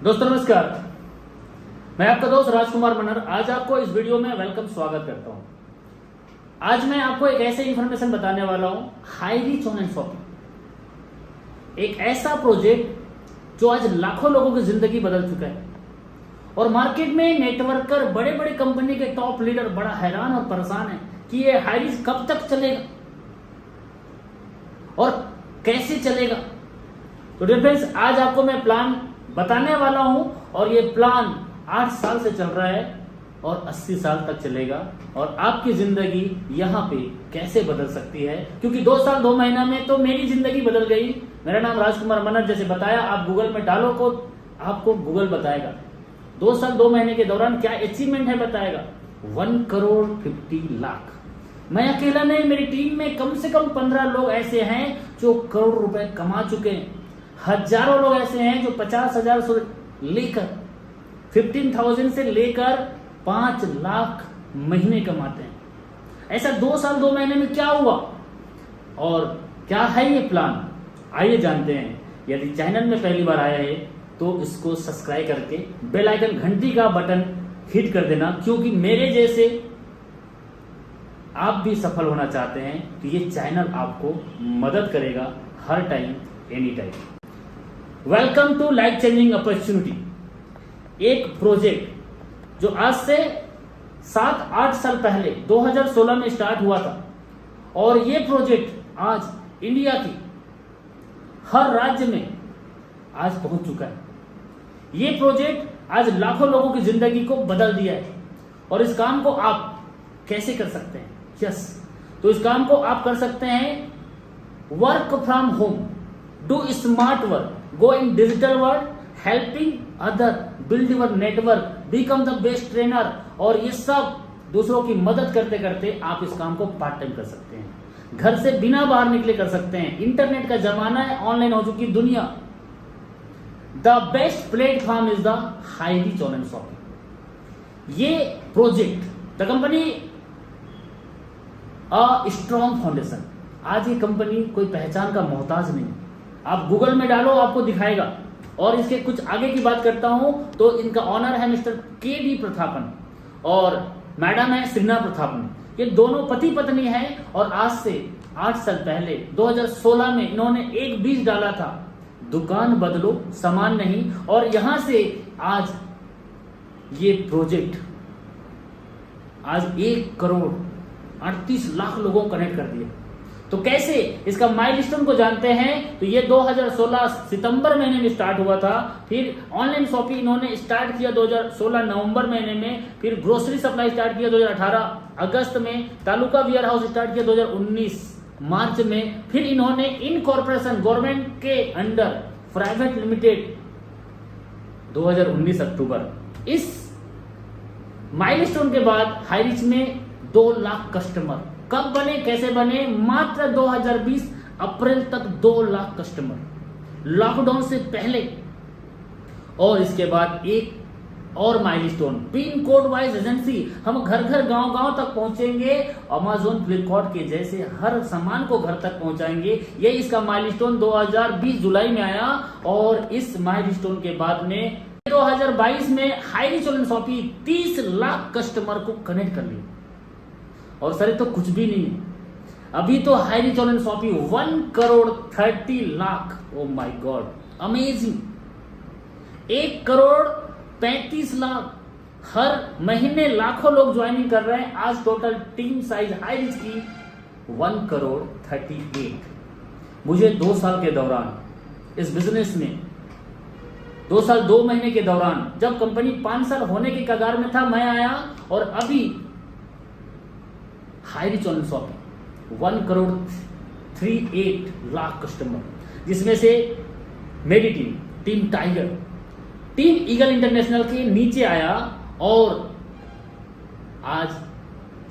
दोस्तों नमस्कार, मैं आपका दोस्त राजकुमार मनहर आज आपको इस वीडियो में वेलकम स्वागत करता हूं। आज मैं आपको एक ऐसे इंफॉर्मेशन बताने वाला हूं, हाई रीच ऑनलाइन शॉपिंग, एक ऐसा प्रोजेक्ट जो आज लाखों लोगों की जिंदगी बदल चुका है और मार्केट में नेटवर्कर बड़े बड़े कंपनी के टॉप लीडर बड़ा हैरान और परेशान है कि ये हाई रीच कब तक चलेगा और कैसे चलेगा। तो डियर फ्रेंड्स, आज आपको मैं प्लान बताने वाला हूं और ये प्लान 8 साल से चल रहा है और 80 साल तक चलेगा और आपकी जिंदगी यहां पे कैसे बदल सकती है, क्योंकि 2 साल 2 महीना में तो मेरी जिंदगी बदल गई। मेरा नाम राजकुमार मनहर, जैसे बताया, आप गूगल में डालो को आपको गूगल बताएगा 2 साल 2 महीने के दौरान क्या अचीवमेंट है, बताएगा 1 करोड़ 50 लाख। मैं अकेला नहीं, मेरी टीम में कम से कम 15 लोग ऐसे हैं जो करोड़ रुपए कमा चुके हैं। हजारों लोग ऐसे हैं जो 50,000 से लेकर 15,000 से लेकर 5 लाख महीने कमाते हैं। ऐसा 2 साल 2 महीने में क्या हुआ और क्या है ये प्लान, आइए जानते हैं। यदि चैनल में पहली बार आया है तो इसको सब्सक्राइब करके बेल आइकन घंटी का बटन हिट कर देना, क्योंकि मेरे जैसे आप भी सफल होना चाहते हैं तो ये चैनल आपको मदद करेगा हर time, any time. Welcome to life changing opportunity, एक प्रोजेक्ट जो आज से 7-8 साल पहले 2016 में स्टार्ट हुआ था और ये प्रोजेक्ट आज इंडिया की हर राज्य में आज पहुंच चुका है। ये प्रोजेक्ट आज लाखों लोगों की जिंदगी को बदल दिया है और इस काम को आप कैसे कर सकते हैं? तो इस काम को आप कर सकते हैं work from home, do smart work, go in digital world, helping other, build your network, become the best trainer। और ये सब दूसरों की मदद करते करते आप इस काम को पार्ट टाइम कर सकते हैं, घर से बिना बाहर निकले कर सकते हैं। इंटरनेट का जमाना है, ऑनलाइन हो चुकी दुनिया। The best platform is the high reach online shopping. ये project the company a strong foundation, आज ये कंपनी कोई पहचान का मोहताज नहीं। आप गूगल में डालो आपको दिखाएगा। और इसके कुछ आगे की बात करता हूं तो इनका ऑनर है मिस्टर के.डी. प्रथापन और मैडम है श्रीना प्रथापन। ये दोनों पति पत्नी हैं और आज से 8 साल पहले 2016 में इन्होंने एक बीज डाला था, दुकान बदलो सामान नहीं, और यहां से आज ये प्रोजेक्ट आज 1 करोड़ 38 लाख लोगों को कनेक्ट कर दिया। तो कैसे, इसका माइलस्टोन को जानते हैं। तो ये 2016 सितंबर महीने में स्टार्ट हुआ था, फिर ऑनलाइन शॉपिंग इन्होंने स्टार्ट किया 2016 नवंबर महीने में, फिर ग्रोसरी सप्लाई स्टार्ट किया 2018 अगस्त में, तालुका वेयर हाउस स्टार्ट किया 2019 मार्च में, फिर इन्होंने इन कॉर्पोरेशन गवर्नमेंट के अंडर प्राइवेट लिमिटेड 2019 अक्टूबर। इस माइलस्टोन के बाद हाई रीच में 2 लाख कस्टमर कब बने, कैसे बने? मात्र 2020 अप्रैल तक 2 लाख कस्टमर, लॉकडाउन से पहले। और इसके बाद एक और milestone, pin code wise agency, हम घर घर गांव गांव तक पहुंचेंगे, अमेज़न फ्लिपकार्ट के जैसे हर सामान को घर तक पहुंचाएंगे। ये इसका माइलस्टोन 2020 जुलाई में आया और इस माइलस्टोन के बाद में 2022 में high reach online shopping 30 lakh customer को कनेक्ट कर लिया। और सर तो कुछ भी नहीं है, अभी तो high reach online shopping 1 crore 30 lakh. Oh my god, amazing. 1 crore 35 lakh हर महीने लाखों लोग ज्वाइनिंग कर रहे हैं। आज total team size high reach की 1 करोड़ 38। मुझे 2 साल के दौरान इस बिजनेस में 2 साल 2 महीने के दौरान, जब कंपनी 5 साल होने के कगार में था, मैं आया और अभी high reach online shopping 1 crore 38 lakh customer, जिसमें से मेरी team tiger, team eagle international के नीचे आया और आज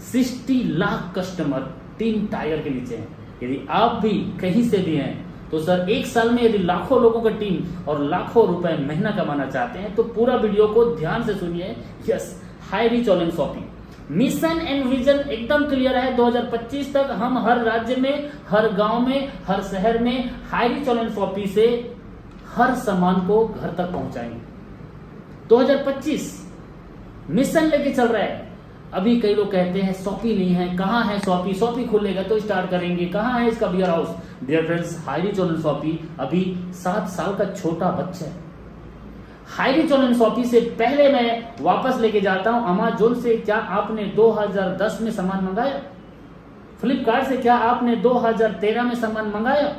60 लाख कस्टमर टीम टाइगर के नीचे हैं। यदि आप भी कहीं से भी हैं तो सर 1 साल में यदि लाखों लोगों का टीम और लाखों रुपए महीना कमाना चाहते हैं तो पूरा वीडियो को ध्यान से सुनिए। Yes, high reach online shopping mission and vision एकदम क्लियर है। 2025 तक हम हर राज्य में, हर गांव में, हर शहर में हाई रीच ऑनलाइन शॉपिंग से हर सामान को घर तक पहुंचाएंगे। 2025 मिशन लेके चल रहा है। अभी कई लोग कहते हैं शॉपी नहीं है, कहाँ है शॉपी, शॉपी खुलेगा तो स्टार्ट करेंगे, कहाँ है इसका बियर हाउस। डियर फ्रेंड्स, हाईली चोलन शॉपी अभी 7 साल का छोटा बच्चा है। हाईली चोलन शॉपी से पहले मैं वापस लेके जाता हूं अमेज़न से क्या आपने 2010 में सामान मंगाया? फ्लिपकार्ट से क्या आपने 2013 में सामान मंगाया?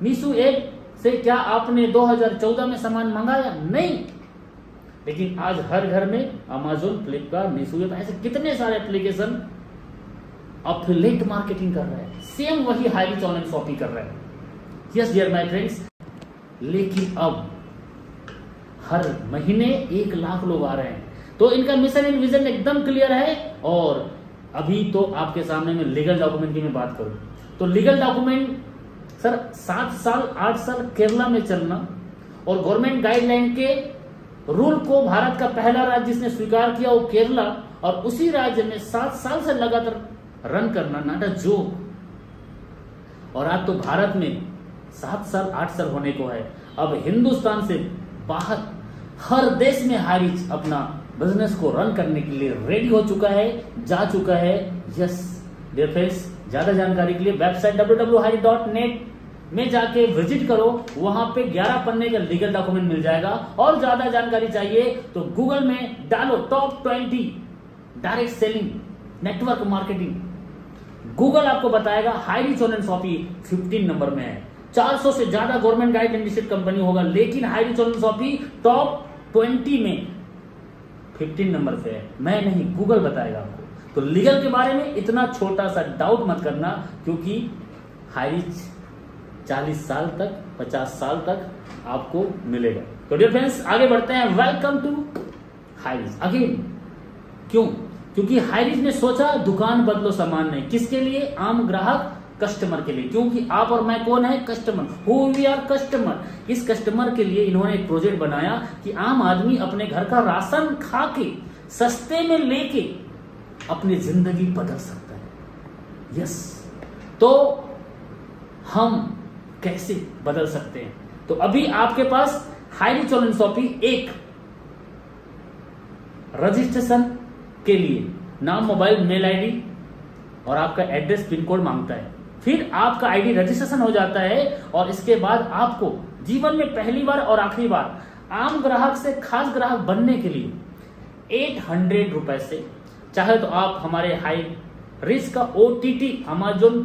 मीशो ऐप से क्या आपने 2014 में सामान मंगाया? नहीं। लेकिन आज हर घर में अमेज़न, फ्लिपकार्ट, मीशो ऐप ऐसे कितने सारे एप्लीकेशन अफिलिएट मार्केटिंग कर रहे हैं। सेम वही हाईली चोलन शॉपी कर रहे हैं। यस डियर माय फ्रेंड्स, लेकिन अब हर महीने 1 लाख लोग आ रहे हैं। तो इनका मिशन एंड विजन एकदम क्लियर है। और अभी तो आपके सामने में लीगल डॉक्यूमेंट की मैं बात करूं तो लीगल डॉक्यूमेंट सर 7 साल 8 साल केरला में चलना और गवर्नमेंट गाइडलाइन के रूल को भारत का पहला राज्य जिसने स्वीकार किया वो केरला, और उसी राज्य में 7 साल से लगातार रन करना नाटा जोक। और आज तो भारत में 7 साल 8 साल होने को है। अब हिंदुस्तान से बाहर हर देश में हाईरिच अपना बिजनेस को रन करने के लिए रेडी हो चुका है, जा चुका है। यस डियर फ्रेंड्स, ज्यादा जानकारी के लिए वेबसाइट www.highreach.net में जाके विजिट करो। वहां पे 11 पन्ने का लीगल डॉक्यूमेंट मिल जाएगा। और ज्यादा जानकारी चाहिए तो गूगल में डालो top 20 direct selling network marketing. Google आपको बताएगा हाईरिच चोलन शॉपी 15 नंबर में है। 400 से ज्यादा गवर्नमेंट गाइड लिस्टेड कंपनी होगा, लेकिन हाईरिच चोलन शॉपी टॉप 20 में 15 नंबर पे है। मैं नहीं, गूगल बताएगा आपको। तो लीगल के बारे में इतना छोटा सा डाउट मत करना, क्योंकि हाईरिच 40 साल तक 50 साल तक आपको मिलेगा। तो डियर फ्रेंड्स, आगे बढ़ते हैं। Welcome to Hirich again. क्यों? क्योंकि हाईरिच ने सोचा दुकान बदलो सामान नहीं। किसके लिए? आम ग्राहक, कस्टमर के लिए। क्योंकि आप और मैं कौन है? Customer. Who we are customer. इस कस्टमर के लिए इन्होंने एक प्रोजेक्ट बनाया कि आम आदमी अपने घर का राशन खा के सस्ते में लेके अपनी जिंदगी बदल सकता है। यस, तो हम कैसे बदल सकते हैं? तो अभी आपके पास हाईरिच चोलन शॉपी एक रजिस्ट्रेशन के लिए नाम, मोबाइल, मेल आईडी और आपका एड्रेस, पिन कोड मांगता है। फिर आपका आईडी रजिस्ट्रेशन हो जाता है और इसके बाद आपको जीवन में पहली बार और आखिरी बार आम ग्राहक से खास ग्राहक बनने के लिए 800 रुपए से, चाहे तो आप हमारे हाईरिच का OTT अमेज़न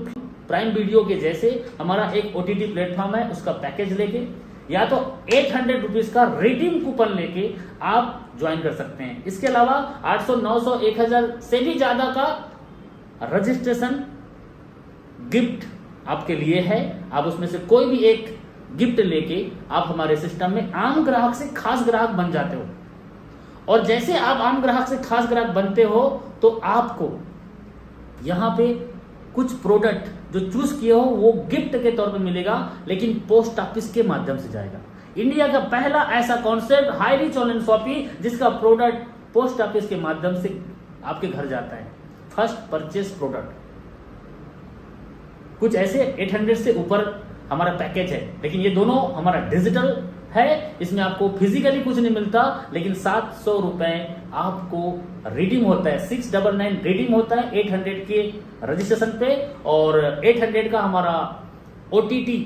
प्राइम वीडियो के जैसे हमारा एक OTT प्लेटफॉर्म है उसका पैकेज लेके, या तो 800 रुपीज का रिडीम कूपन लेके आप ज्वाइन कर सकते हैं। इसके अलावा 800, 900, 1000 से भी ज्यादा का रजिस्ट्रेशन गिफ्ट आपके लिए है। आप उसमें से कोई भी एक गिफ्ट लेके आप हमारे सिस्टम में आम ग्राहक से खास ग्राहक बन जाते हो। और जैसे आप आम ग्राहक से खास ग्राहक बनते हो तो आपको यहां पे कुछ प्रोडक्ट जो चूज किए हो वो गिफ्ट के तौर पे मिलेगा, लेकिन पोस्ट ऑफिस के माध्यम से जाएगा। इंडिया का पहला ऐसा कॉन्सेप्ट हाईरिच चोलन शॉपी जिसका प्रोडक्ट पोस्ट ऑफिस के माध्यम से आपके घर जाता है। फर्स्ट परचेस प्रोडक्ट कुछ ऐसे 800 से ऊपर हमारा पैकेज है, लेकिन ये दोनों हमारा डिजिटल है। इसमें आपको फिजिकली कुछ नहीं मिलता, लेकिन 700 रुपए आपको रिडीम होता है। 699 रिडीम होता है 800 के रजिस्ट्रेशन पे, और 800 का हमारा OTT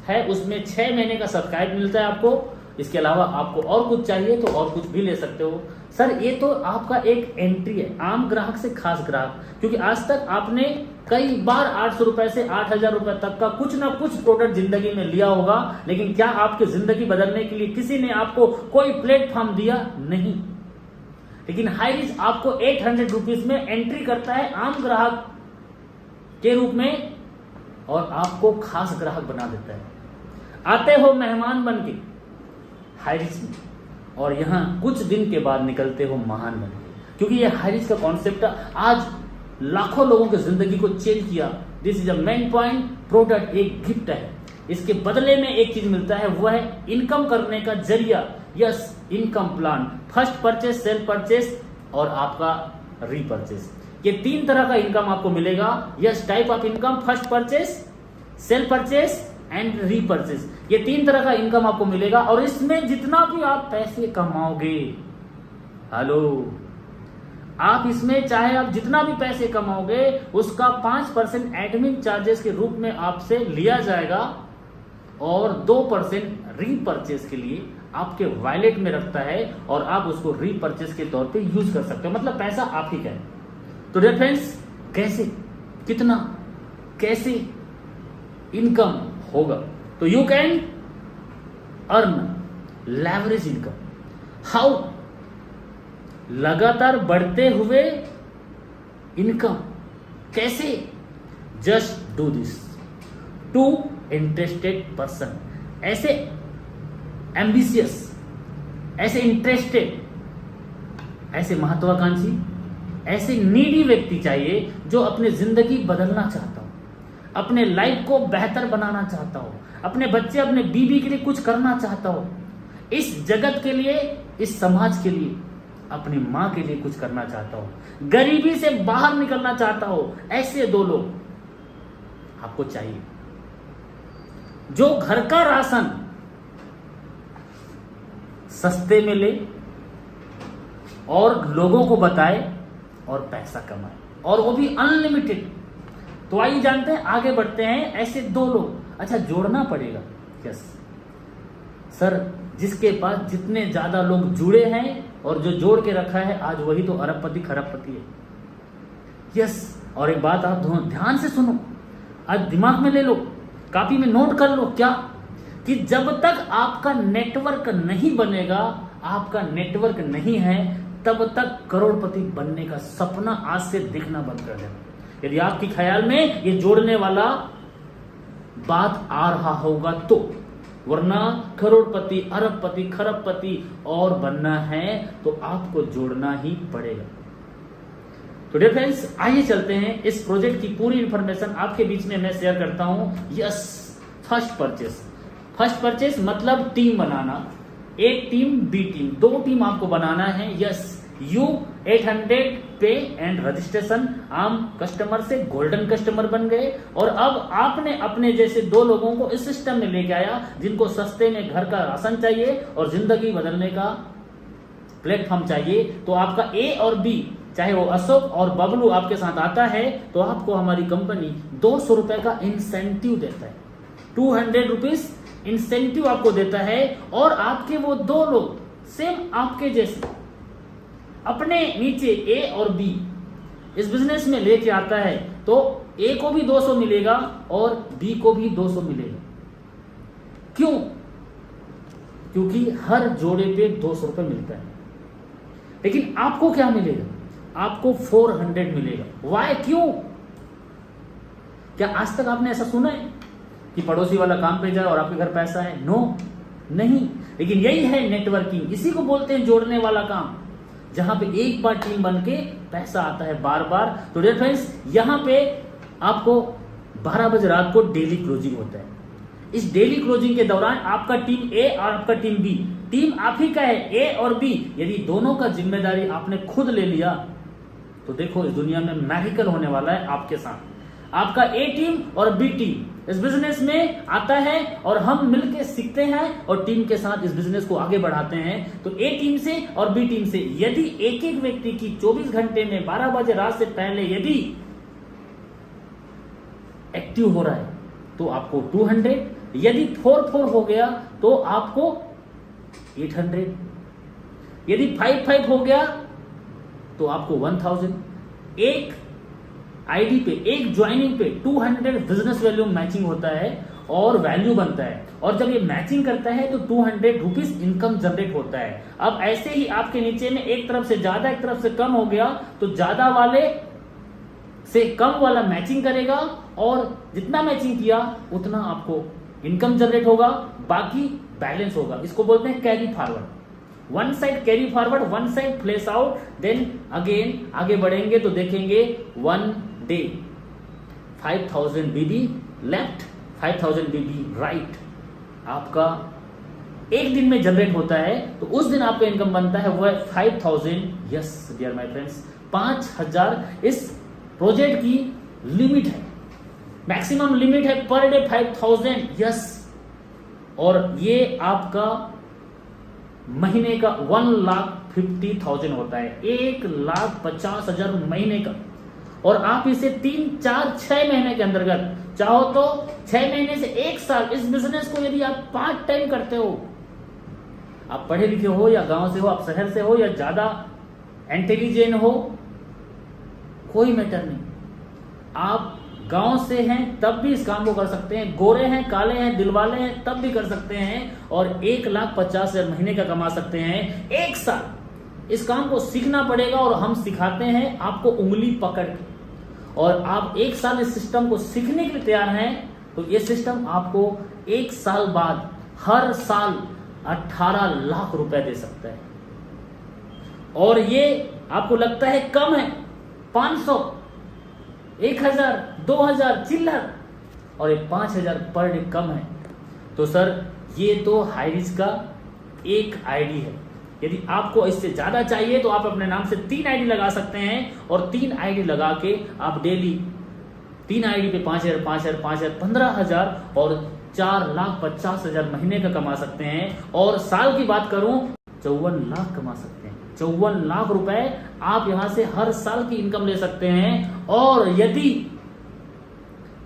है, उसमें 6 महीने का सब्सक्राइब मिलता है आपको। इसके अलावा आपको और कुछ चाहिए तो और कुछ भी ले सकते हो। सर ये तो आपका एक एंट्री है आम ग्राहक से खास ग्राहक, क्योंकि आज तक आपने कई बार 800 रुपए से 8000 रुपए तक का कुछ ना कुछ प्रोडक्ट जिंदगी में लिया होगा, लेकिन क्या आपकी जिंदगी बदलने के लिए किसी ने आपको कोई प्लेटफॉर्म दिया? नहीं। लेकिन हाईरिच आपको 800 रुपीज में एंट्री करता है आम ग्राहक के रूप में और आपको खास ग्राहक बना देता है। आते हो मेहमान बन के हाईरिच में, और यहां कुछ दिन के बाद निकलते हो महान बन के, क्योंकि ये हाईरिच का कॉन्सेप्ट आज लाखों लोगों की जिंदगी को चेंज किया। This is a main point. Product एक गिफ्ट है, इसके बदले में एक चीज मिलता है, वो है इनकम करने का जरिया। Yes, income plan, first purchase, sale purchase और आपका रीपरचेस। ये 3 तरह का इनकम आपको मिलेगा। Yes, type of income, first purchase, sale purchase and repurchase. ये 3 तरह का इनकम आपको मिलेगा, और इसमें जितना भी आप पैसे कमाओगे हेलो, आप इसमें चाहे आप जितना भी पैसे कमाओगे उसका 5% एडमिन चार्जेस के रूप में आपसे लिया जाएगा और 2% रीपरचेस के लिए आपके वॉलेट में रखता है और आप उसको रीपरचेस के तौर पे यूज कर सकते हो। मतलब पैसा आप ही का है। तो डियर फ्रेंड्स, कैसे, कितना, कैसे इनकम होगा? तो you can earn leverage income. How? लगातार बढ़ते हुए इनकम कैसे? Just do this. To interested person, ऐसे एम्बिशियस, ऐसे इंटरेस्टेड, ऐसे महत्वाकांक्षी, ऐसे नीडी व्यक्ति चाहिए जो अपनी जिंदगी बदलना चाहता हो, अपने लाइफ को बेहतर बनाना चाहता हो, अपने बच्चे अपने बीवी के लिए कुछ करना चाहता हो, इस जगत के लिए, इस समाज के लिए, अपनी मां के लिए कुछ करना चाहता हो, गरीबी से बाहर निकलना चाहता हो। ऐसे दो लोग आपको चाहिए जो घर का राशन सस्ते में ले और लोगों को बताए और पैसा कमाए, और वो भी अनलिमिटेड। तो आइए जानते हैं, आगे बढ़ते हैं। ऐसे दो लोग, अच्छा जोड़ना पड़ेगा। यस सर, जिसके पास जितने ज्यादा लोग जुड़े हैं और जो जोड़ के रखा है, आज वही तो अरबपति खरबपति है। यस, और एक बात आप ध्यान से सुनो, आज दिमाग में ले लो, कॉपी में नोट कर लो, क्या कि जब तक आपका नेटवर्क नहीं बनेगा, आपका नेटवर्क नहीं है, तब तक करोड़पति बनने का सपना आज से दिखना बंद कर देना। यदि आपके ख्याल में ये जोड़ने वाला बात आ रहा होगा तो, वरना करोड़पति, अरबपति, खरबपति और बनना है तो आपको जोड़ना ही पड़ेगा। तो डियर फ्रेंड्स, आइए चलते हैं, इस प्रोजेक्ट की पूरी इंफॉर्मेशन आपके बीच में मैं शेयर करता हूं। Yes, first purchase. First purchase मतलब टीम बनाना, एक टीम, बी टीम, दो टीम आपको बनाना है। यस, यू 800 पे एंड रजिस्ट्रेशन, आम कस्टमर से गोल्डन कस्टमर बन गए, और अब आपने अपने जैसे दो लोगों को इस सिस्टम में लेके आया जिनको सस्ते में घर का राशन चाहिए और जिंदगी बदलने का प्लेटफॉर्म चाहिए। तो आपका ए और बी, चाहे वो अशोक और बबलू आपके साथ आता है, तो आपको हमारी कंपनी 200 रुपए का इंसेंटिव देता है। 200 रुपीज इंसेंटिव आपको देता है, और आपके वो दो लोग सेम आपके जैसे अपने नीचे ए और बी इस बिजनेस में लेके आता है, तो ए को भी 200 मिलेगा और बी को भी 200 मिलेगा। क्यों? क्योंकि हर जोड़े पे 200 रुपए मिलता है। लेकिन आपको क्या मिलेगा? आपको 400 मिलेगा। वाई? क्यों? क्या आज तक आपने ऐसा सुना है कि पड़ोसी वाला काम पे जाए और आपके घर पैसा है? नो, नहीं। लेकिन यही है नेटवर्किंग, इसी को बोलते हैं जोड़ने वाला काम, जहां पे एक बार टीम बन के पैसा आता है बार बार। तो डियर फ्रेंड्स, यहां पे आपको 12 बजे रात को डेली क्लोजिंग होता है। इस डेली क्लोजिंग के दौरान आपका टीम ए और आपका टीम बी, टीम आप ही का है, ए और बी, यदि दोनों का जिम्मेदारी आपने खुद ले लिया तो देखो इस दुनिया में मैजिकल होने वाला है आपके साथ। आपका ए टीम और बी टीम इस बिजनेस में आता है और हम मिलकर सीखते हैं और टीम के साथ इस बिजनेस को आगे बढ़ाते हैं। तो ए टीम से और बी टीम से यदि एक एक व्यक्ति की 24 घंटे में 12 बजे रात से पहले यदि एक्टिव हो रहा है तो आपको 200, यदि 4-4 हो गया तो आपको 800, यदि 5-5 हो गया तो आपको 1000। एक आईडी पे, एक ज्वाइनिंग पे 200 बिजनेस वैल्यू मैचिंग होता है और वैल्यू बनता है, और जब ये मैचिंग करता है तो 200 रुपीज इनकम जनरेट होता है। अब ऐसे ही आपके नीचे में एक तरफ से ज्यादा एक तरफ से कम हो गया तो ज्यादा वाले से कम वाला मैचिंग करेगा, और जितना मैचिंग किया उतना आपको इनकम जनरेट होगा, बाकी बैलेंस होगा। इसको बोलते हैं carry forward. One side carry forward, one side place out, then again आगे बढ़ेंगे तो देखेंगे 1 day 5000 BB left, 5000 BB right आपका एक दिन में जनरेट होता है। तो उस दिन आपका इनकम बनता है वो है 5000। यस डियर माय फ्रेंड्स, 5000 इस प्रोजेक्ट की लिमिट है, मैक्सिमम लिमिट है पर डे 5000। यस, और ये आपका महीने का 1 लाख 1,50,000 होता है, 1,50,000 महीने का। और आप इसे 3, 4, 6 महीने के अंतर्गत चाहो तो 6 महीने से 1 साल इस बिजनेस को यदि आप पार्ट टाइम करते हो, आप पढ़े लिखे हो या गांव से हो, आप शहर से हो या ज्यादा इंटेलिजेंट हो, कोई मैटर नहीं, आप गांव से हैं तब भी इस काम को कर सकते हैं, गोरे हैं, काले हैं, दिलवाले हैं तब भी कर सकते हैं, और 1,50,000 महीने का कमा सकते हैं 1 साल। इस काम को सीखना पड़ेगा और हम सिखाते हैं आपको उंगली पकड़ के, और आप 1 साल इस सिस्टम को सीखने के लिए तैयार हैं तो ये सिस्टम आपको 1 साल बाद हर साल 18 लाख रुपए दे सकता है। और ये आपको लगता है कम है, 500, 1,000, 2,000 चिल्लर, और ये 5,000 पर डे कम है, तो सर ये तो हाई रिस्क का एक आईडी है। यदि आपको इससे ज्यादा चाहिए तो आप अपने नाम से 3 आईडी लगा सकते हैं, और 3 आईडी लगा के आप डेली 3 आईडी पे 5,000, 5,000, 5,000, 15,000 और 4,50,000 महीने का कमा सकते हैं। और साल की बात करूं 54 लाख कमा सकते हैं। 54 लाख रुपए आप यहां से हर साल की इनकम ले सकते हैं। और यदि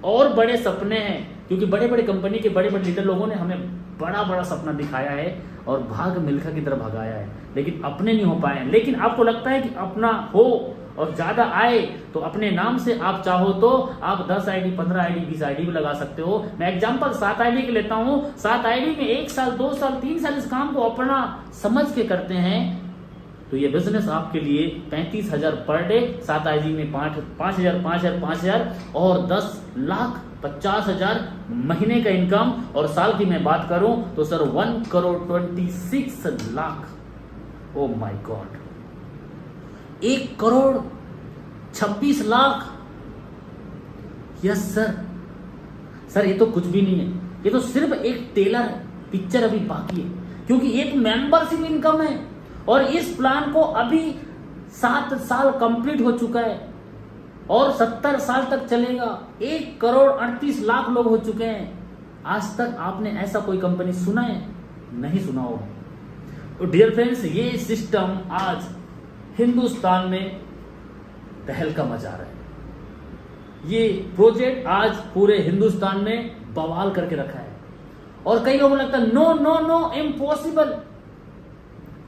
और बड़े सपने हैं, क्योंकि बड़े बड़े कंपनी के बड़े बड़े लीडर लोगों ने हमें बड़ा बड़ा सपना दिखाया है और भाग मिल्खा की तरफ भगाया है, लेकिन अपने नहीं हो पाए हैं। लेकिन आपको लगता है कि अपना हो और ज्यादा आए तो अपने नाम से आप चाहो तो आप 10 आईडी, 15 आईडी, 20 आईडी भी लगा सकते हो। मैं एग्जांपल 7 आईडी के लेता हूं। 7 आईडी में 1 साल, 2 साल, 3 साल इस काम को अपना समझ के करते हैं तो ये बिजनेस आपके लिए 35,000 पर डे, 7 आईडी में 5,000, 5,000, 5,000 और 10,50,000 महीने का इनकम। और साल की मैं बात करूं तो sir 1,26 lakh. Oh my God, 1,26 lakh. Yes sir, sir ये तो कुछ भी नहीं है, ये तो सिर्फ एक टेलर है, पिक्चर अभी बाकी है, क्योंकि एक मेंबरशिप इनकम है और इस प्लान को अभी 7 साल कंप्लीट हो चुका है और 70 साल तक चलेगा। 1,38,00,000 लोग हो चुके हैं। आज तक आपने ऐसा कोई कंपनी सुना है? नहीं सुना होगा। तो डियर फ्रेंड्स, ये सिस्टम आज हिंदुस्तान में तहलका मचा रहा है। ये प्रोजेक्ट आज पूरे हिंदुस्तान में बवाल करके रखा है। और कई लोगों को लगता है नो नो नो, इम्पॉसिबल,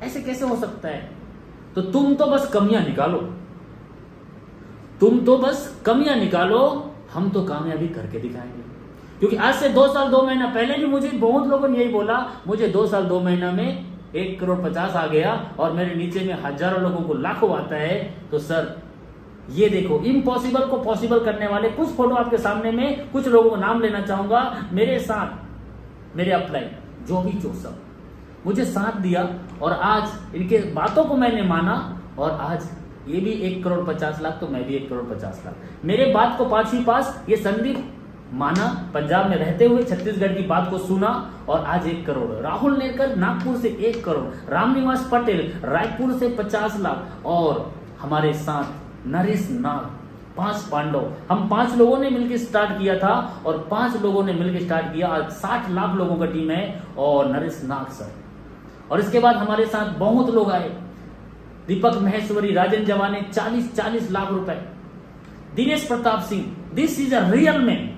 ऐसे कैसे हो सकता है? तो तुम तो बस कमियां निकालो, तुम तो बस कमियां निकालो, हम तो कामयाबी करके दिखाएंगे। क्योंकि आज से 2 साल 2 महीना पहले भी मुझे बहुत लोगों ने यही बोला, मुझे 2 साल 2 महीना में 1,50,00,000 आ गया और मेरे नीचे में हजारों लोगों को लाखों आता है। तो सर ये देखो, इम्पॉसिबल को पॉसिबल करने वाले कुछ फोटो आपके सामने में, कुछ लोगों को नाम लेना चाहूंगा। मेरे साथ मेरे अपलाइन जो भी जोसफ मुझे साथ दिया और आज इनके बातों को मैंने माना और आज ये भी 1,50,00,000 तो मैं भी 1,50,00,000। मेरे बात को 5वीं पास ये संदीप माना, पंजाब में रहते हुए छत्तीसगढ़ की बात को सुना और आज 1 करोड़। राहुल नेरकर नागपुर से 1 करोड़, रामनिवास पटेल रायपुर से 50 लाख और हमारे साथ नरेश नाग, 5 पांडव, हम 5 लोगों ने मिलकर स्टार्ट किया था और 5 लोगों ने मिलकर स्टार्ट किया। आज 60 लाख लोगों का टीम है और नरेश नाग सर। और इसके बाद हमारे साथ बहुत लोग आए, दीपक महेश्वरी, राजन जवाने, 40 लाख रुपए, Dinesh Pratap Singh, this is a real man.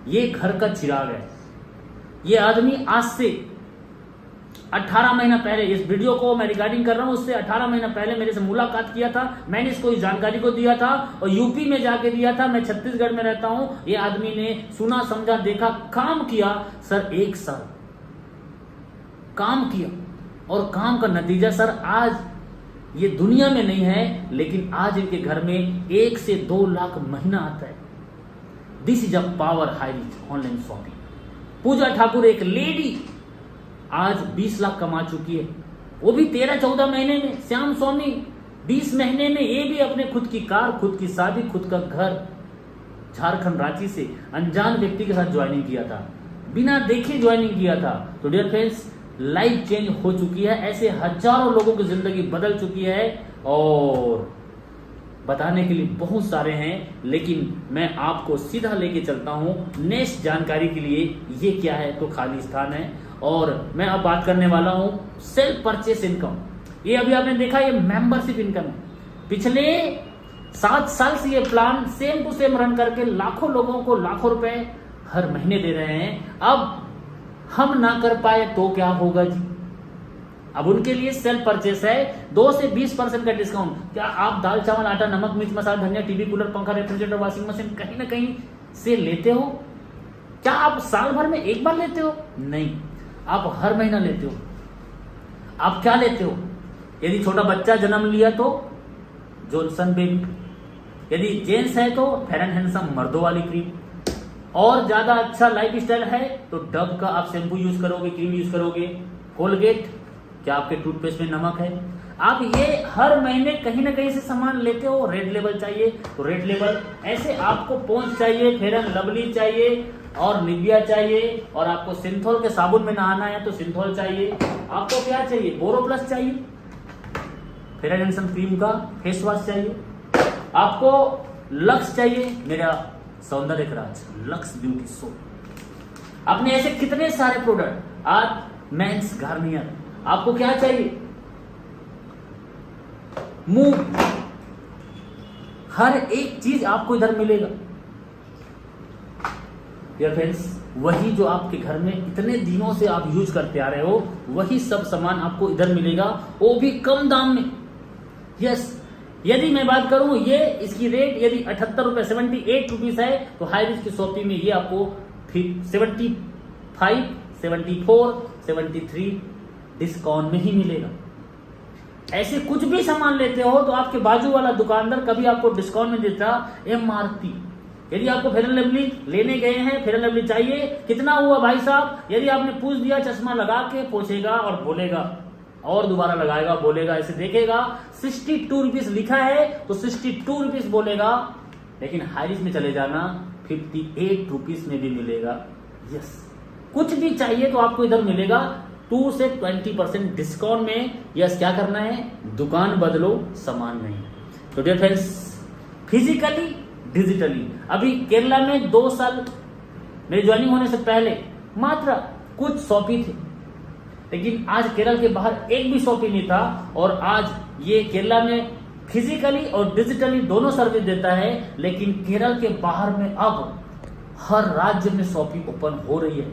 ये घर का चिराग है। ये आदमी आज से 18 महीना पहले, इस वीडियो को मैं रिकॉर्डिंग कर रहा हूं, उससे 18 महीना पहले मेरे से मुलाकात किया था। मैंने इसको इस जानकारी को दिया था और यूपी में जाके दिया था। मैं छत्तीसगढ़ में रहता हूं। ये आदमी ने सुना, समझा, देखा, काम किया सर। 1 साल काम किया और काम का नतीजा सर आज ये दुनिया में नहीं है, लेकिन आज इनके घर में 1 से 2 लाख महीना आता है। This is a power high online shopping. Pooja Thakur एक लेडी आज 20 लाख कमा चुकी है, वो भी 13-14 महीने में। श्याम स्वामी 20 महीने में, ये भी अपने खुद की कार, खुद की शादी, खुद का घर, झारखंड रांची से अनजान व्यक्ति के साथ ज्वाइनिंग किया था, बिना देखे ज्वाइनिंग किया था। तो डियर फ्रेंड्स, लाइफ चेंज हो चुकी है। ऐसे हजारों लोगों की जिंदगी बदल चुकी है और बताने के लिए बहुत सारे हैं, लेकिन मैं आपको सीधा लेके चलता हूं नेक्स्ट जानकारी के लिए। ये क्या है? तो खाली स्थान है। और मैं अब बात करने वाला हूं सेल्फ परचेस इनकम। ये अभी आपने देखा, ये मेंबरशिप इनकम है। पिछले 7 साल से ये plan same to same run करके लाखों लोगों को लाखों रुपए हर महीने दे रहे हैं। अब हम ना कर पाए तो क्या होगा जी? अब उनके लिए सेल्फ परचेस है, 2 से 20% का डिस्काउंट। क्या आप दाल चावल आटा नमक मिर्च मसाला धनिया टीवी कूलर पंखा रेफ्रिजरेटर वॉशिंग मशीन कहीं ना कहीं से लेते हो? क्या आप साल भर में एक बार लेते हो? नहीं, आप हर महीना लेते हो। आप क्या लेते हो? यदि छोटा बच्चा जन्म लिया तो जॉनसन बेबी, यदि जेंट्स है तो फेयर एंड हैंडसम मर्दों वाली क्रीम, और ज्यादा अच्छा लाइफ स्टाइल है तो डव का आप शैम्पू यूज करोगे, क्रीम यूज करोगे। कोलगेट, क्या आपके टूथपेस्ट में नमक है? आप ये हर महीने कहीं ना कहीं से सामान लेते हो। रेड लेबल चाहिए तो रेड लेबल, ऐसे आपको पॉन्ड्स चाहिए, फेयर एंड लवली चाहिए और निविया चाहिए, और आपको सिंथॉल के साबुन में नहाना है तो सिंथॉल चाहिए। आपको क्या चाहिए? बोरोप्लस चाहिए, फेयर एंड हैंडसम क्रीम का फेस वॉश चाहिए। आपको लक्स चाहिए, मेरा सौंदर्य का राज लक्स ब्यूटी सोप। आपने ऐसे कितने सारे प्रोडक्ट, आज मेंस गार्नियर। आपको क्या चाहिए? मूव, हर एक चीज आपको इधर मिलेगा। डियर फ्रेंड्स, वही जो आपके घर में इतने दिनों से आप यूज करते आ रहे हो, वही सब सामान आपको इधर मिलेगा, वो भी कम दाम में। यस, यदि मैं बात करूं, ये इसकी रेट यदि 78 रुपए 78 रुपीज है, तो हाई रिच की शॉपिंग में ये आपको 75, 74, 73 डिस्काउंट में ही मिलेगा। ऐसे कुछ भी सामान लेते हो तो आपके बाजू वाला दुकानदार कभी आपको डिस्काउंट में देता MRP। यदि आपको फेयर एंड लवली लेने गए हैं, फेयर एंड लवली चाहिए, कितना हुआ भाई साहब? यदि आपने पूछ दिया, चश्मा लगा के पूछेगा और बोलेगा, और दोबारा लगाएगा, बोलेगा, ऐसे देखेगा 62 रुपीज लिखा है तो 62 रुपीज बोलेगा। लेकिन हाइरिस में चले जाना, 58 रुपीज में भी मिलेगा। यस, कुछ भी चाहिए तो आपको इधर मिलेगा 2 से 20% डिस्काउंट में। यस, क्या करना है? दुकान बदलो, सामान नहीं। तो डियर फ्रेंड्स, फिजिकली डिजिटली, अभी केरला में 2 साल मेरी ज्वाइनिंग होने से पहले मात्र कुछ शॉपी थे, लेकिन आज केरल के बाहर एक भी शॉपी नहीं था। और आज ये केरला में फिजिकली और डिजिटली दोनों सर्विस देता है, लेकिन केरल के बाहर में अब हर राज्य में शॉपी ओपन हो रही है।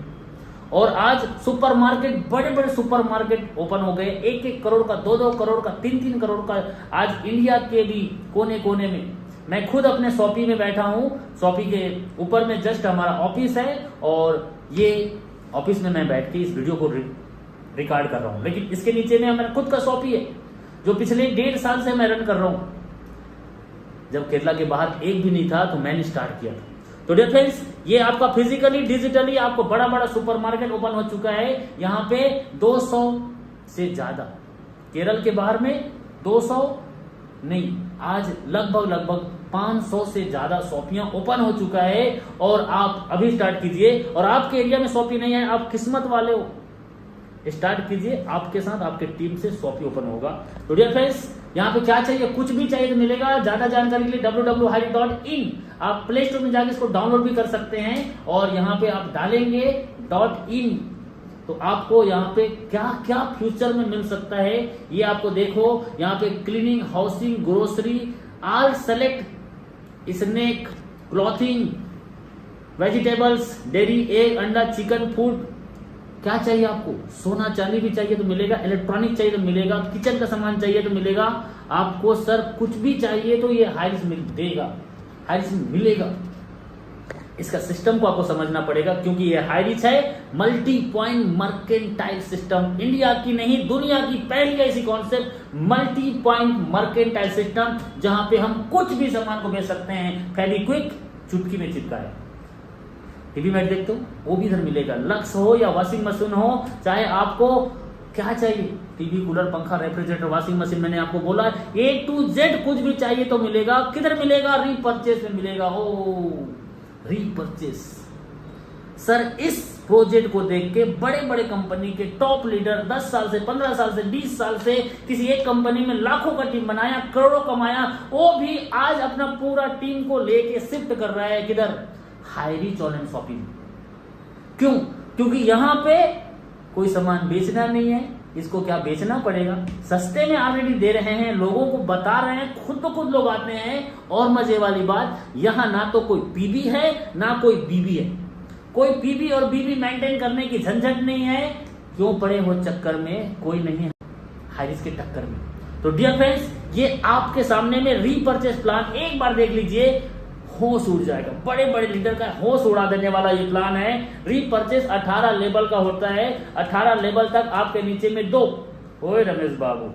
और आज सुपरमार्केट, बड़े बड़े सुपरमार्केट ओपन हो गए, 1-1 करोड़ का, 2-2 करोड़ का, 3-3 करोड़ का। आज इंडिया के भी कोने कोने में, मैं खुद अपने शॉपी में बैठा हूं, शॉपी के ऊपर में जस्ट हमारा ऑफिस है, और ये ऑफिस में मैं बैठ के इस वीडियो को रिकॉर्ड कर रहा हूं। लेकिन इसके नीचे में मेरा खुद का शॉपी है, जो पिछले 1.5 साल से मैं रन कर रहा हूं। जब केरला के बाहर एक भी नहीं था तो मैंने स्टार्ट किया था। तो डियर फ्रेंड्स, ये आपका फिजिकली डिजिटली आपको बड़ा बड़ा सुपरमार्केट ओपन हो चुका है। यहाँ पे 200 से ज्यादा, केरल के बाहर में 200 नहीं, आज लगभग 500 से ज्यादा शॉपियां ओपन हो चुका है। और आप अभी स्टार्ट कीजिए, और आपके एरिया में शॉपी नहीं है, आप किस्मत वाले हो, स्टार्ट कीजिए, आपके साथ आपके टीम से शॉपी ओपन होगा। तो डियर फ्रेंड्स, यहाँ पे क्या चाहिए? कुछ भी चाहिए तो मिलेगा। ज्यादा जानकारी के लिए www.highris.in, आप प्ले स्टोर में जाके इसको डाउनलोड भी कर सकते हैं, और यहाँ पे आप डालेंगे .in तो आपको यहाँ पे क्या क्या फ्यूचर में मिल सकता है ये आपको देखो। यहाँ पे cleaning, housing, grocery, all select, snack, clothing, vegetables, dairy, egg, अंडा, चिकन, फूड, क्या चाहिए आपको? सोना चांदी भी चाहिए तो मिलेगा, इलेक्ट्रॉनिक चाहिए तो मिलेगा, किचन का सामान चाहिए तो मिलेगा। आपको सर कुछ भी चाहिए तो ये हाइरिस में देगा, हाइरिस में मिलेगा। इसका सिस्टम को आपको समझना पड़ेगा, क्योंकि ये हाइरिस है multi point mercantile system. India की नहीं, दुनिया की पहली ऐसी concept multi point mercantile system, जहां पे हम कुछ भी सामान को बेच सकते हैं। फेविक्विक चुटकी में चिपका है, टीवी मैट देखते हो वो भी इधर मिलेगा। लक्स हो या वॉशिंग मशीन हो, चाहे आपको क्या चाहिए, टीवी कूलर पंखा रेफ्रिजरेटर वॉशिंग मशीन, मैंने आपको बोला A to Z कुछ भी चाहिए तो मिलेगा। किधर मिलेगा? रीपर्चेस में मिलेगा। ओ रीपर्चेस सर, इस प्रोजेक्ट को देख के बड़े बड़े कंपनी के टॉप लीडर 10 साल से 15 साल से 20 साल से किसी एक कंपनी में लाखों का टीम बनाया, करोड़ों कमाया, वो भी आज अपना पूरा टीम को लेके शिफ्ट कर रहा है किधर? हाइरिस ऑनलाइन शॉपिंग। क्यों? क्योंकि यहां पे कोई सामान बेचना नहीं है, इसको क्या बेचना पड़ेगा, सस्ते में ऑलरेडी दे रहे हैं, लोगों को बता रहे हैं, खुद तो खुद लोग आते हैं। और मजे वाली बात, यहाँ ना तो कोई पीबी है ना कोई बीबी है, कोई पीबी और बीबी मेंटेन करने की झंझट नहीं है। क्यों पड़े वो चक्कर में, कोई नहीं है हाइरिस्क के टक्कर में। तो डियर फ्रेंड्स, ये आपके सामने में रीपर्चेस प्लान एक बार देख लीजिए, होश उड़ जाएगा। बड़े बड़े लीडर का होश उड़ा देने वाला ये प्लान है। रीपर्चेस 18 लेवल का होता है, 18 लेवल तक आपके नीचे में 2। ओए रमेश बाबू,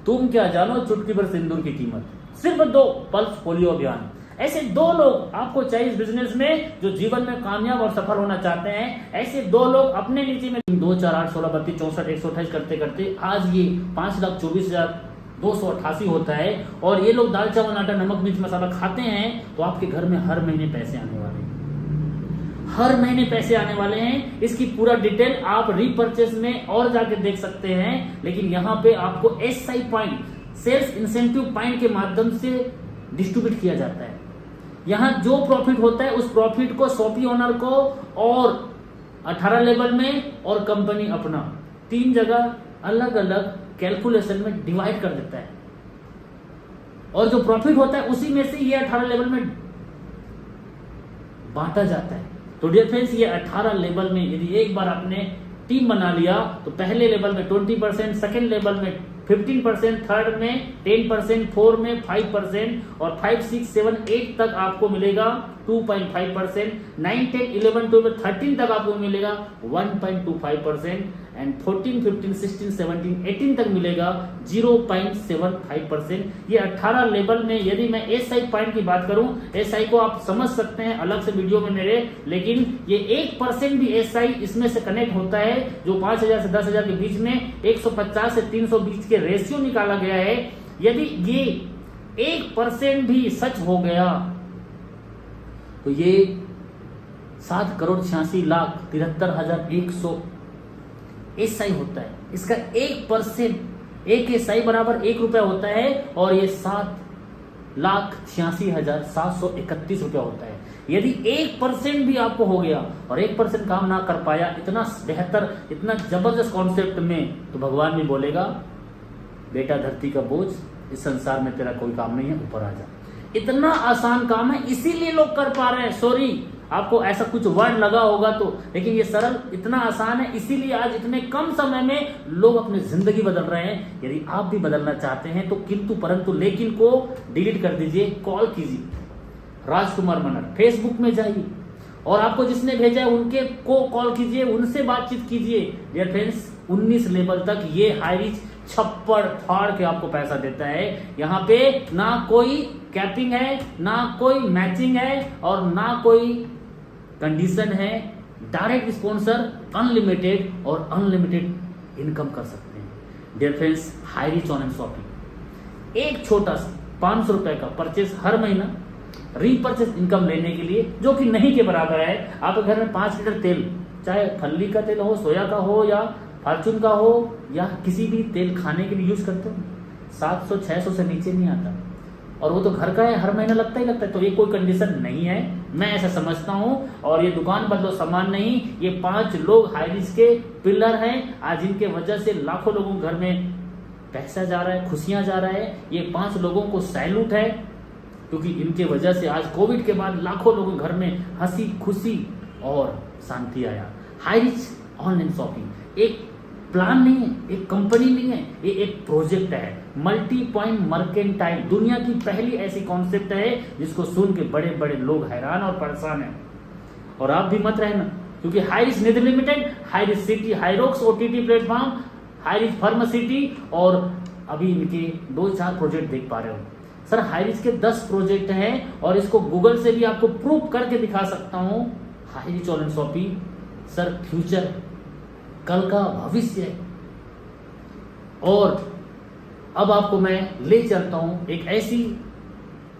तुम क्या जानो चुटकी भर सिंदूर की कीमत, सिर्फ 2 पल्स पोलियो अभियान। ऐसे 2 लोग आपको चाहिए इस बिजनेस में, जो जीवन में कामयाब और सफल होना चाहते हैं। ऐसे 2 लोग अपने नीचे में 2 4 8 16 32 64 128 करते करते आज ये 5,24,288 होता है। और ये लोग दाल चावल आटा नमक मिर्च मसाला खाते हैं, तो आपके घर में हर महीने पैसे आने वाले हैं, हर महीने पैसे आने वाले हैं। इसकी पूरा डिटेल आप रीपर्चेस में और जाके देख सकते हैं। लेकिन यहाँ पे आपको SI point, sales incentive point के माध्यम से डिस्ट्रीब्यूट किया जाता है। यहाँ जो प्रॉफिट होता है उस प्रॉफिट को शॉपी ओनर को और 18 लेवल में और कंपनी अपना 3 जगह अलग अलग कैलकुलेशन में डिवाइड कर देता है। और जो प्रॉफिट होता है उसी में से ये 18 लेवल में बांटा जाता है। तो डियर फ्रेंड्स, ये 18 लेवल में यदि एक बार आपने टीम बना लिया तो पहले लेवल में 20%, सेकेंड लेवल में 15%, थर्ड में 10%, 4 में 5% और 5, 6, 7, 8 तक आपको मिलेगा 2.5%, 9, 10, 11, 12, 13 तक आपको मिलेगा 1.25% एंड 14, 15, 16, 17, 18 तक मिलेगा 0.75%। ये 18 लेवल में यदि मैं SI पॉइंट की बात करूं, SI को आप समझ सकते हैं अलग से वीडियो में मेरे, लेकिन ये 1% भी SI इसमें से कनेक्ट होता है, जो 5,000 से 10,000 के बीच में 150 से 320 के रेशियो निकाला गया है। यदि ये 1% भी सच हो गया तो ये 7,86,73,100 SI होता है। इसका 1%, 1 SI बराबर 1 रुपया होता है और ये 7,86,731 रुपया होता है। यदि 1% भी आपको हो गया और 1% काम ना कर पाया, इतना बेहतर, इतना जबरदस्त कॉन्सेप्ट में, तो भगवान भी बोलेगा बेटा धरती का बोझ इस संसार में तेरा कोई काम नहीं है, ऊपर आ जा। इतना आसान काम है, इसीलिए लोग कर पा रहे हैं। सॉरी, आपको ऐसा कुछ वर्ड लगा होगा तो, लेकिन ये सरल इतना आसान है, इसीलिए आज इतने कम समय में लोग अपनी जिंदगी बदल रहे हैं। यदि आप भी बदलना चाहते हैं तो किंतु परंतु लेकिन को डिलीट कर दीजिए, कॉल कीजिए राजकुमार मनर, फेसबुक में जाइए और आपको जिसने भेजा है उनके को कॉल कीजिए, उनसे बातचीत कीजिए। डियर फ्रेंड्स, 19 लेवल तक ये हाई रिच छप्पड़ फाड़ के आपको पैसा देता है। यहाँ पे ना कोई कैपिंग है, ना कोई मैचिंग है और ना कोई कंडीशन है। डायरेक्ट स्पॉन्सर अनलिमिटेड और अनलिमिटेड इनकम कर सकते हैं। Dear friends, Hi Rich online shopping, एक छोटा सा 500 रुपए का परचेस हर महीना रीपर्चेस इनकम लेने के लिए, जो कि नहीं के बराबर है। आपके घर में 5 लीटर तेल, चाहे फल्ली का तेल हो, सोया का हो या फॉर्चून का हो या किसी भी तेल खाने के लिए यूज करते हो, 700-600 से नीचे नहीं आता और वो तो घर का है, हर महीना लगता ही लगता है। तो ये कोई कंडीशन नहीं है, मैं ऐसा समझता हूं। और ये दुकान बदलो सामान नहीं, ये 5 लोग हाई रिस्क के पिलर हैं, आज इनके वजह से लाखों लोगों के घर में पैसा जा रहा है, खुशियां जा रहा है। ये 5 लोगों को सैल्यूट है, क्योंकि इनके वजह से आज कोविड के बाद लाखों लोगों के घर में हंसी खुशी और शांति आया। हाई रिच ऑनलाइन शॉपिंग एक प्लान नहीं है, एक कंपनी नहीं है, ये एक प्रोजेक्ट है। मल्टी पॉइंट मर्केंटाइल दुनिया की पहली ऐसी कॉन्सेप्ट है जिसको सुन के बड़े बड़े लोग हैरान और परेशान हैं। और आप भी मत रहना, क्योंकि high rich Nidhi limited, high rich city, हाईरोक्स OTT platform, high rich pharmacity और अभी इनके 2-4 प्रोजेक्ट देख पा रहे हो। सर हाई रिच के 10 प्रोजेक्ट हैं और इसको गूगल से भी आपको प्रूव करके दिखा सकता हूं। High Rich online shopping sir future, कल का भविष्य है। और अब आपको मैं ले चलता हूं एक ऐसी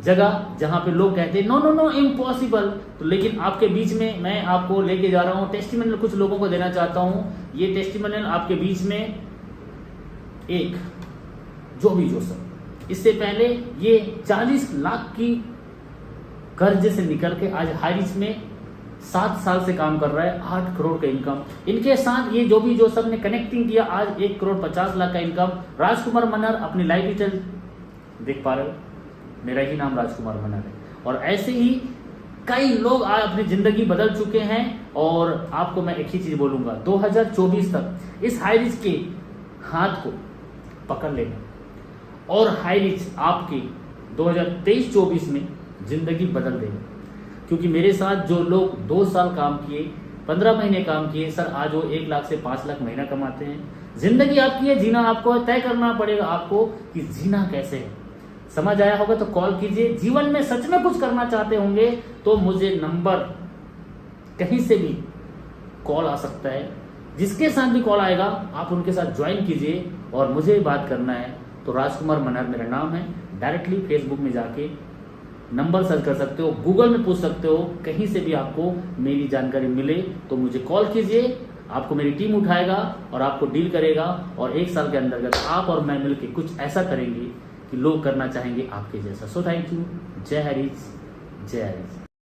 जगह जहां पे लोग कहते हैं नो नो नो इम्पॉसिबल, तो लेकिन आपके बीच में मैं आपको लेके जा रहा हूं। टेस्टिमोनियल कुछ लोगों को देना चाहता हूं। ये टेस्टिमोनियल आपके बीच में एक जो सब, इससे पहले ये 40 लाख की कर्ज से निकल के आज हाई रिच में 7 साल से काम कर रहा है, 8 करोड़ का इनकम। इनके साथ ये जो सबने कनेक्टिंग किया, आज 1 करोड़ 50 लाख का इनकम। राजकुमार मनहर अपनी लाइफ स्टाइल देख पा रहे हो, मेरा ही नाम राजकुमार मनहर है। और ऐसे ही कई लोग आज अपनी जिंदगी बदल चुके हैं। और आपको मैं एक ही चीज बोलूंगा, 2024 तक इस हाई रिच के हाथ को पकड़ लेना, और हाई रिच आपकी 2023-24 में जिंदगी बदल देगा। क्योंकि मेरे साथ जो लोग 2 साल काम किए, 15 महीने काम किए, सर आज वो 1 लाख से 5 लाख महीना कमाते हैं। जिंदगी आपकी है, जीना आपको है, तय करना पड़ेगा आपको कि जीना कैसे है। समझ आया होगा तो कॉल कीजिए। जीवन में सच में कुछ करना चाहते होंगे तो मुझे नंबर कहीं से भी कॉल आ सकता है, जिसके साथ भी कॉल आएगा आप उनके साथ ज्वाइन कीजिए। और मुझे बात करना है तो राजकुमार मनहर मेरा नाम है। डायरेक्टली फेसबुक में जाके नंबर सर्च कर सकते हो, गूगल में पूछ सकते हो, कहीं से भी आपको मेरी जानकारी मिले तो मुझे कॉल कीजिए। आपको मेरी टीम उठाएगा और आपको डील करेगा, और 1 साल के अंतर्गत आप और मैं मिलकर कुछ ऐसा करेंगे कि लोग करना चाहेंगे आपके जैसा। So thank you. जय हरीश, जय हरीश।